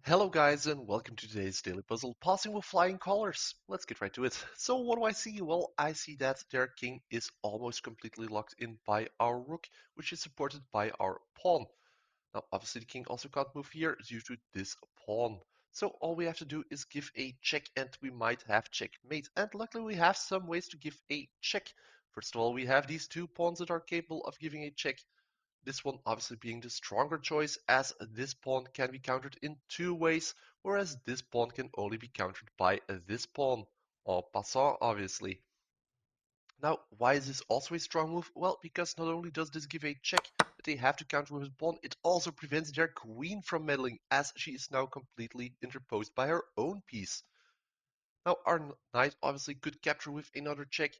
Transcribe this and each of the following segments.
Hello guys and welcome to today's daily puzzle, Passing with Flying Colors. Let's get right to it. So what do I see? Well, I see that their king is almost completely locked in by our rook, which is supported by our pawn. Now obviously the king also can't move here due to this pawn. So all we have to do is give a check and we might have checkmate. And luckily we have some ways to give a check. First of all, we have these two pawns that are capable of giving a check. This one obviously being the stronger choice, as this pawn can be countered in two ways, whereas this pawn can only be countered by this pawn, en passant obviously. Now, why is this also a strong move? Well, because not only does this give a check that they have to counter with his pawn, it also prevents their queen from meddling, as she is now completely interposed by her own piece. Now, our knight obviously could capture with another check,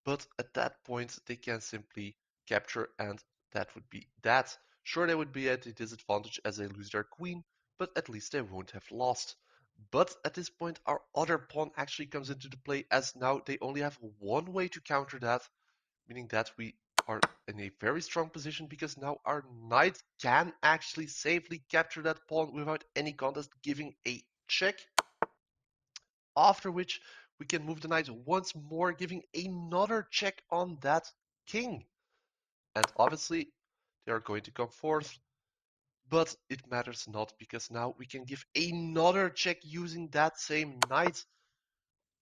but at that point they can simply capture and that would be that. Sure, they would be at a disadvantage as they lose their queen, but at least they won't have lost. But at this point our other pawn actually comes into the play, as now they only have one way to counter that, meaning that we are in a very strong position because now our knight can actually safely capture that pawn without any contest, giving a check, after which we can move the knight once more, giving another check on that king. And obviously, they are going to come forth, but it matters not because now we can give another check using that same knight.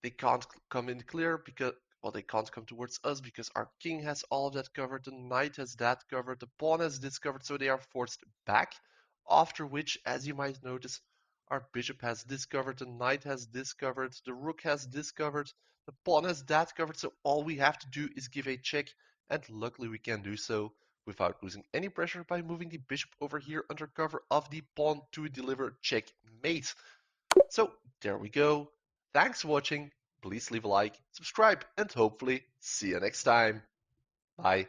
They can't come in clear because, well, they can't come towards us because our king has all of that covered, the knight has that covered, the pawn has this covered, so they are forced back. After which, as you might notice, our bishop has this covered, the knight has this covered, the rook has this covered, the pawn has that covered, so all we have to do is give a check, and luckily we can do so without losing any pressure by moving the bishop over here under cover of the pawn to deliver checkmate. So there we go. Thanks for watching. Please leave a like, subscribe, and hopefully see you next time. Bye.